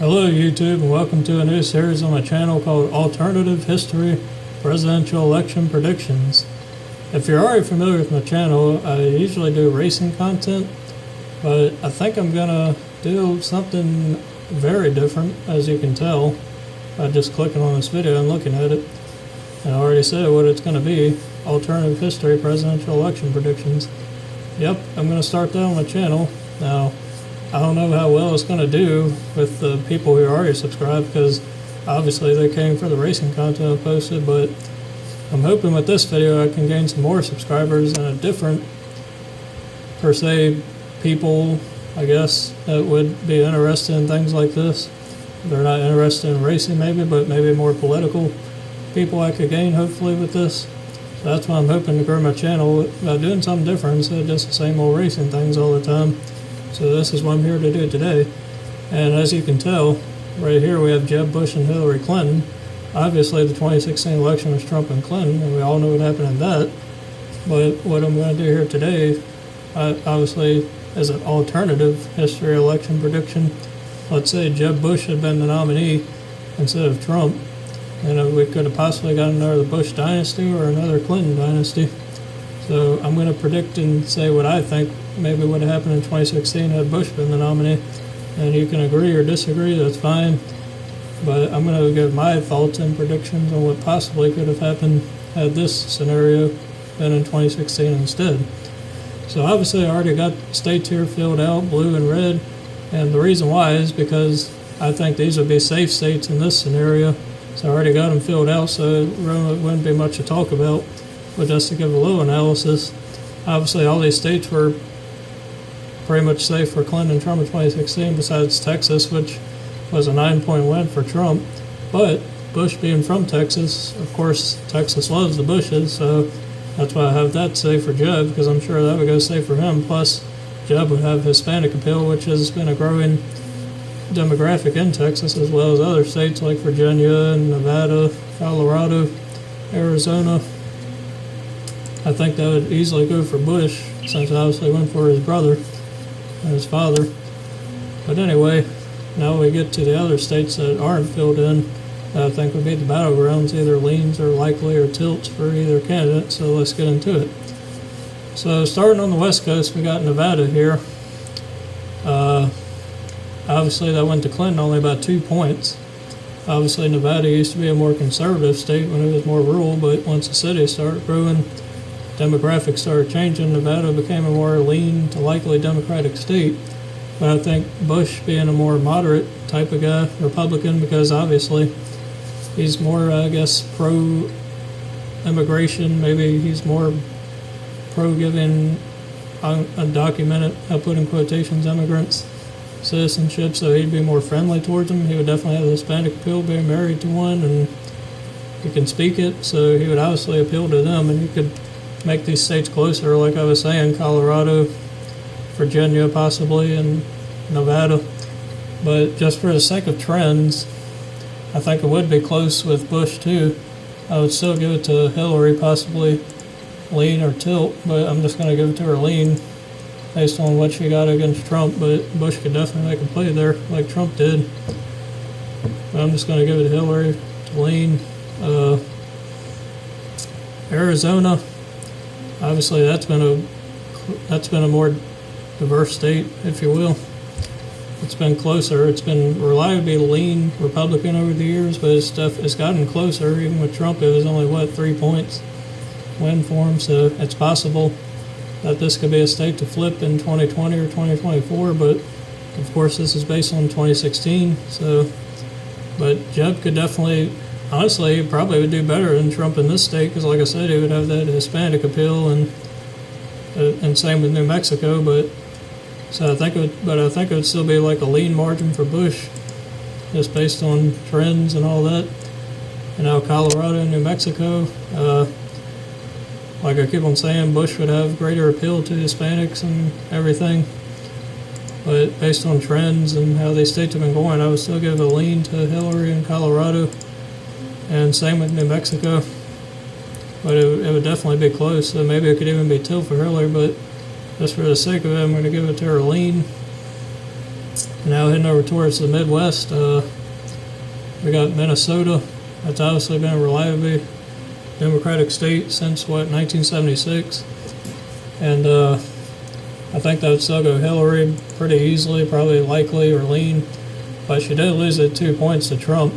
Hello YouTube, and welcome to a new series on my channel called Alternative History Presidential Election Predictions. If you're already familiar with my channel, I usually do racing content, but I think I'm gonna do something very different, as you can tell by just clicking on this video and looking at it. And I already said what it's gonna be: Alternative History Presidential Election Predictions. Yep, I'm gonna start that on my channel. Now, I don't know how well it's going to do with the people who are already subscribed, because obviously they came for the racing content I posted, but I'm hoping with this video I can gain some more subscribers and a different, per se, people, I guess, that would be interested in things like this. They're not interested in racing maybe, but maybe more political people I could gain hopefully with this. So that's why I'm hoping to grow my channel by doing something different instead of just the same old racing things all the time. So this is what I'm here to do today. And as you can tell, right here we have Jeb Bush and Hillary Clinton. Obviously the 2016 election was Trump and Clinton, and we all know what happened in that. But what I'm going to do here today, obviously, is an alternative history election prediction. Let's say Jeb Bush had been the nominee instead of Trump, and we could have possibly gotten another Bush dynasty or another Clinton dynasty. So I'm going to predict and say what I think maybe would have happened in 2016 had Bush been the nominee. And you can agree or disagree, that's fine. But I'm going to give my thoughts and predictions on what possibly could have happened had this scenario been in 2016 instead. So obviously I already got states here filled out, blue and red. And the reason why is because I think these would be safe states in this scenario. So I already got them filled out, so it really wouldn't be much to talk about. But just to give a little analysis, obviously all these states were pretty much safe for Clinton and Trump in 2016, besides Texas, which was a 9-point win for Trump. But Bush being from Texas, of course, Texas loves the Bushes, so that's why I have that safe for Jeb, because I'm sure that would go safe for him. Plus, Jeb would have Hispanic appeal, which has been a growing demographic in Texas, as well as other states like Virginia and Nevada, Colorado, Arizona. I think that would easily go for Bush, since I obviously went for his brother and his father. But anyway, now we get to the other states that aren't filled in, that I think would be the battlegrounds, either leans or likely or tilts for either candidate, so let's get into it. So starting on the West Coast, we got Nevada here. Obviously that went to Clinton only about 2 points. Obviously Nevada used to be a more conservative state when it was more rural, but once the city started growing, demographics started changing, Nevada became a more lean to likely Democratic state. But I think Bush being a more moderate type of guy, Republican, because obviously he's more, I guess, pro-immigration. Maybe he's more pro-giving undocumented, I put in quotations, immigrants citizenship, so he'd be more friendly towards them. He would definitely have the Hispanic appeal, being married to one, and he can speak it, so he would obviously appeal to them, and he could make these states closer, like I was saying, Colorado, Virginia possibly, and Nevada. But just for the sake of trends, I think it would be close with Bush too. I would still give it to Hillary, possibly lean or tilt, but I'm just going to give it to her lean based on what she got against Trump. But Bush could definitely make a play there like Trump did. But I'm just going to give it to Hillary to lean. Arizona, obviously that's been a more diverse state, if you will. It's been closer. It's been reliably lean Republican over the years, but it's gotten closer. Even with Trump, it was only 3 points win for him. So it's possible that this could be a state to flip in 2020 or 2024. But of course, this is based on 2016. So, but Jeb could definitely. Honestly, he probably would do better than Trump in this state, because like I said, he would have that Hispanic appeal, and same with New Mexico. But so I think it would still be like a lean margin for Bush, just based on trends and all that. And now Colorado and New Mexico, like I keep on saying, Bush would have greater appeal to Hispanics and everything. But based on trends and how these states have been going, I would still give a lean to Hillary in Colorado. And same with New Mexico, but it would definitely be close. So maybe it could even be tilt for Hillary, but just for the sake of it, I'm going to give it to her lean. Now heading over towards the Midwest, we got Minnesota. That's obviously been a reliably Democratic state since, 1976. And I think that would still go Hillary pretty easily, probably likely or lean. But she did lose at 2 points to Trump.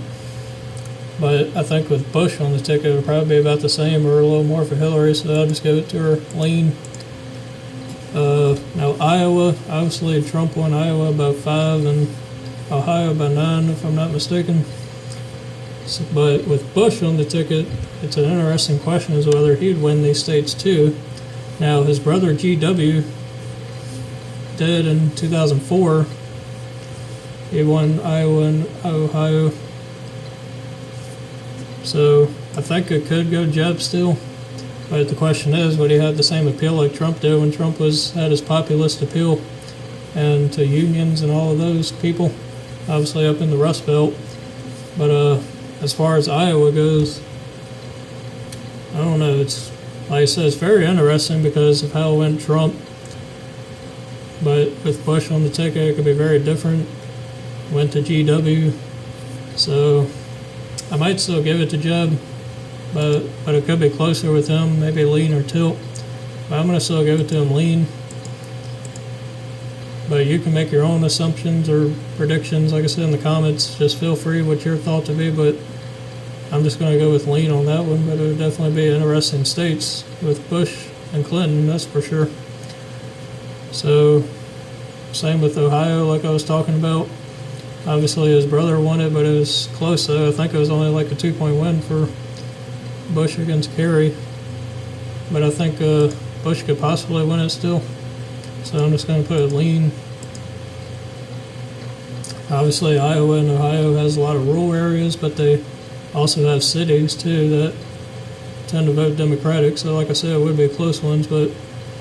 But I think with Bush on the ticket, it would probably be about the same or a little more for Hillary, so I'll just give it to her lean. Now Iowa, obviously Trump won Iowa by 5 and Ohio by 9, if I'm not mistaken. So, but with Bush on the ticket, it's an interesting question as to whether he'd win these states too. Now his brother G.W. did in 2004. He won Iowa and Ohio. So I think it could go Jeb still. But the question is, would he have the same appeal like Trump did when Trump had his populist appeal and to unions and all of those people, obviously up in the Rust Belt. But as far as Iowa goes, I don't know. It's like I said, it's very interesting because of how it went Trump. But with Bush on the ticket, it could be very different. Went to GW, so I might still give it to Jeb. But it could be closer with him, maybe lean or tilt. But I'm going to still give it to him lean. But you can make your own assumptions or predictions, like I said in the comments. Just feel free what your thoughts would be, but I'm just going to go with lean on that one. But it would definitely be interesting states with Bush and Clinton, that's for sure. So, same with Ohio, like I was talking about. Obviously his brother won it, but it was close though. I think it was only like a 2-point win for Bush against Kerry. But I think Bush could possibly win it still. So I'm just going to put it lean. Obviously Iowa and Ohio has a lot of rural areas, but they also have cities too that tend to vote Democratic. So like I said, it would be close ones, but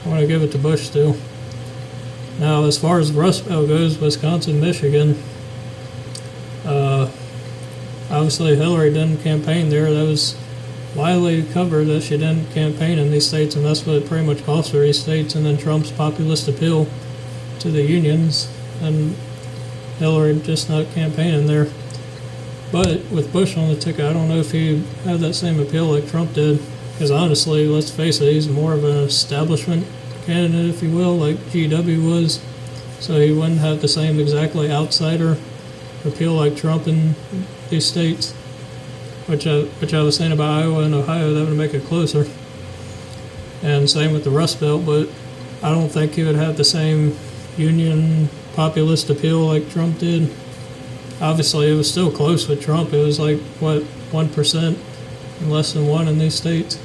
I'm going to give it to Bush still. Now as far as the Rust Belt goes, Wisconsin, Michigan, obviously Hillary didn't campaign there. That was widely covered that she didn't campaign in these states, and that's what pretty much cost her these states. And then Trump's populist appeal to the unions, and Hillary just not campaigning there. But with Bush on the ticket, I don't know if he had that same appeal like Trump did, because honestly, let's face it, he's more of an establishment candidate, if you will, like GW was. So he wouldn't have the same exactly outsider appeal like Trump in these states. Which I was saying about Iowa and Ohio, that would make it closer. And same with the Rust Belt, but I don't think he would have the same union populist appeal like Trump did. Obviously, it was still close with Trump. It was like, 1% and less than 1 in these states.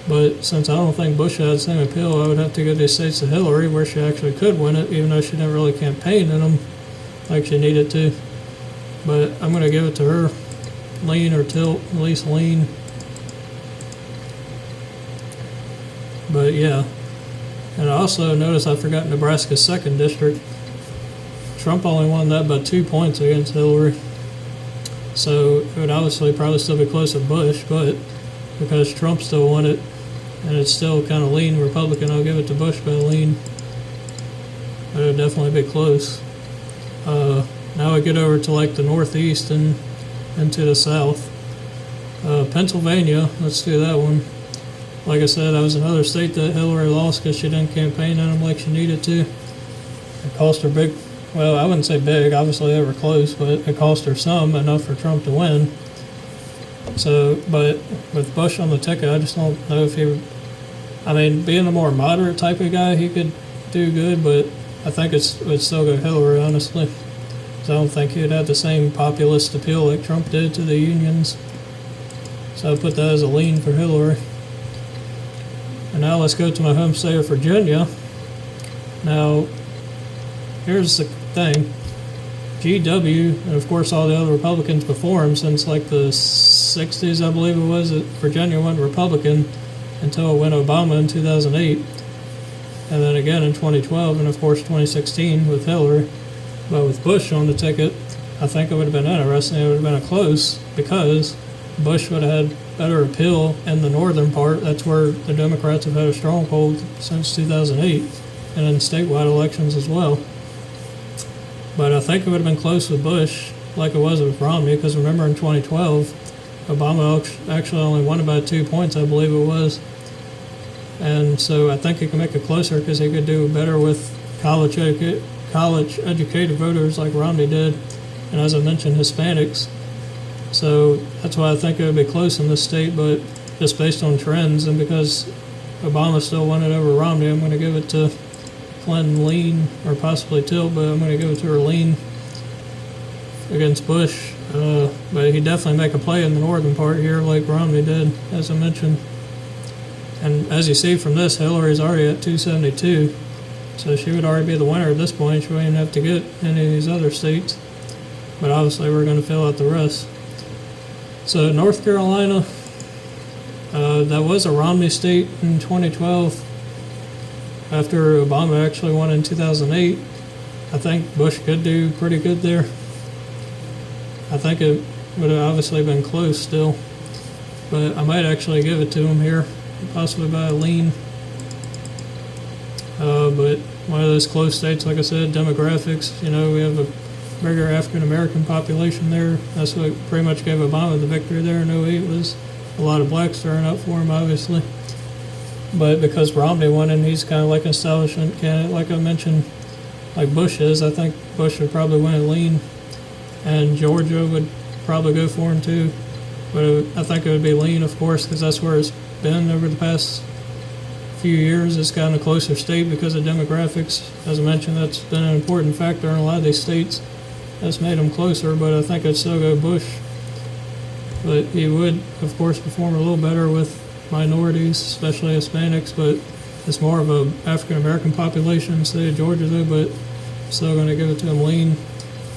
But since I don't think Bush had the same appeal, I would have to give these states to Hillary, where she actually could win it, even though she didn't really campaign in them like she needed to. But I'm going to give it to her. Lean or tilt, at least lean. But yeah. And I also noticed I forgot Nebraska's 2nd district. Trump only won that by 2 points against Hillary. So it would obviously probably still be close to Bush, but because Trump still won it, and it's still kind of lean Republican, I'll give it to Bush by lean. But it would definitely be close. Now we get over to like the Northeast and into the South. Pennsylvania, let's do that one. Like I said, that was another state that Hillary lost because she didn't campaign in them like she needed to. It cost her big, well, I wouldn't say big, obviously they were close, but it cost her some, enough for Trump to win. So, but with Bush on the ticket, I just don't know if he would, I mean, being a more moderate type of guy, he could do good, but I think it would still go Hillary, honestly. I don't think he'd have the same populist appeal like Trump did to the unions. So I put that as a lean for Hillary. And now let's go to my home state of Virginia. Now, here's the thing. GW, and of course all the other Republicans before him, since like the 60s, I believe it was, that Virginia went Republican until it went Obama in 2008. And then again in 2012, and of course 2016 with Hillary. But with Bush on the ticket, I think it would have been interesting. It would have been a close because Bush would have had better appeal in the northern part. That's where the Democrats have had a stronghold since 2008, and in statewide elections as well. But I think it would have been close with Bush, like it was with Romney, because remember in 2012, Obama actually only won by 2 points, I believe it was. And so I think he can make it closer because he could do better with college educated voters like Romney did, and as I mentioned, Hispanics. So that's why I think it would be close in this state, but just based on trends and because Obama still won it over Romney, I'm going to give it to Clinton lean, or possibly tilt, but I'm going to give it to her lean against Bush. But he definitely make a play in the northern part here like Romney did, as I mentioned. And as you see from this, Hillary's already at 272, so she would already be the winner at this point. She wouldn't even have to get any of these other states. But obviously we're going to fill out the rest. So North Carolina, that was a Romney state in 2012. After Obama actually won in 2008, I think Bush could do pretty good there. I think it would have obviously been close still, but I might actually give it to him here, possibly by a lean. But one of those close states, like I said, demographics, you know, we have a bigger African American population there. That's what pretty much gave Obama the victory there in 08, was a lot of blacks turning up for him, obviously. But because Romney won and he's kind of like an establishment candidate, like I mentioned, like Bush is, I think Bush would probably win a lean. And Georgia would probably go for him too. But I think it would be lean, of course, because that's where it's been over the past few years. It's gotten a closer state because of demographics. As I mentioned, that's been an important factor in a lot of these states. That's made them closer, but I think I'd still go Bush. But he would, of course, perform a little better with minorities, especially Hispanics, but it's more of a African American population in the state of Georgia, though, but I'm still going to give it to him lean.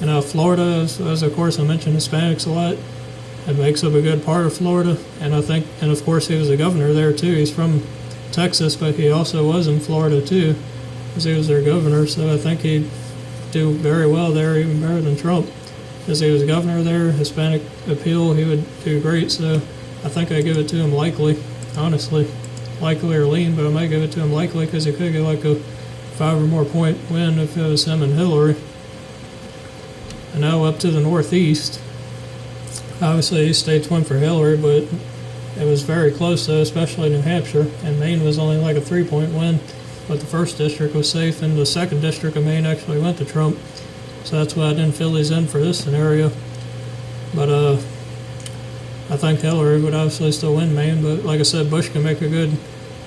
And Florida, as of course I mentioned Hispanics a lot, it makes up a good part of Florida, and of course he was a governor there too. He's from Texas, but he also was in Florida too, because he was their governor, so I think he'd do very well there, even better than Trump, because he was governor there. Hispanic appeal, he would do great, so I think I give it to him likely, honestly. Likely or lean, but I might give it to him likely because he could get like a 5 or more point win if it was him and Hillary. And now up to the Northeast. Obviously these states went for Hillary, but it was very close though, especially New Hampshire, and Maine was only like a 3-point win, but the first district was safe, and the second district of Maine actually went to Trump, so that's why I didn't fill these in for this scenario. But I think Hillary would obviously still win Maine, but like I said, Bush can make a good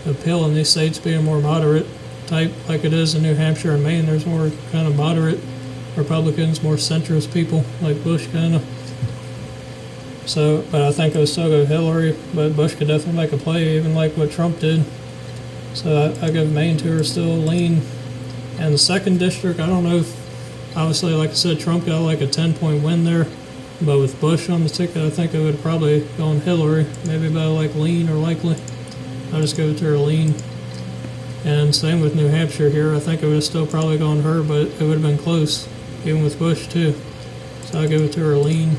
appeal in these states being more moderate type like it is in New Hampshire and Maine. There's more kind of moderate Republicans, more centrist people like Bush kind of. So, but I think I would still go Hillary, but Bush could definitely make a play, even like what Trump did. So I give Maine to her still lean. And the second district, I don't know if, obviously, like I said, Trump got like a 10-point win there. But with Bush on the ticket, I think I would have probably gone Hillary, maybe by like lean or likely. I'll just go to her lean. And same with New Hampshire here. I think I would have still probably gone her, but it would have been close, even with Bush too. So I'll give it to her lean.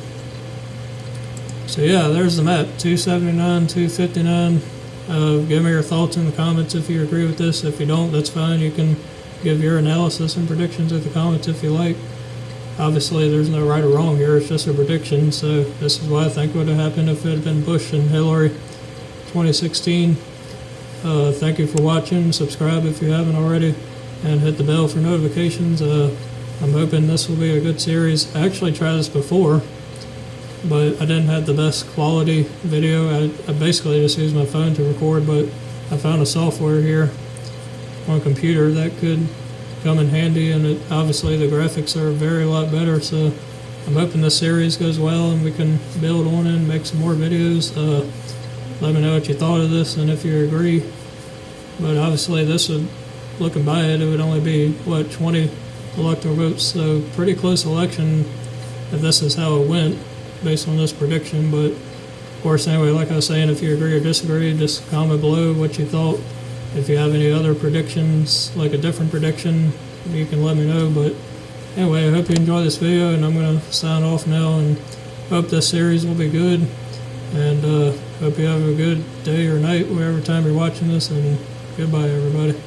So yeah, there's the map, 279, 259. Give me your thoughts in the comments if you agree with this. If you don't, that's fine. You can give your analysis and predictions in the comments if you like. Obviously, there's no right or wrong here. It's just a prediction. So this is what I think would have happened if it had been Bush and Hillary 2016. Thank you for watching. Subscribe if you haven't already, and hit the bell for notifications. I'm hoping this will be a good series. I actually tried this before, but I didn't have the best quality video. I basically just used my phone to record, but I found a software here on a computer that could come in handy, and obviously the graphics are a lot better, so I'm hoping this series goes well and we can build on it and make some more videos. Let me know what you thought of this and if you agree. But obviously this would, looking by it would only be, 20 electoral votes, so pretty close election if this is how it went based on this prediction. But of course, anyway, like I was saying, if you agree or disagree, just comment below what you thought. If you have any other predictions, like a different prediction, you can let me know. But anyway, I hope you enjoy this video, and I'm going to sign off now, and hope this series will be good. And hope you have a good day or night, whatever time you're watching this, and goodbye, everybody.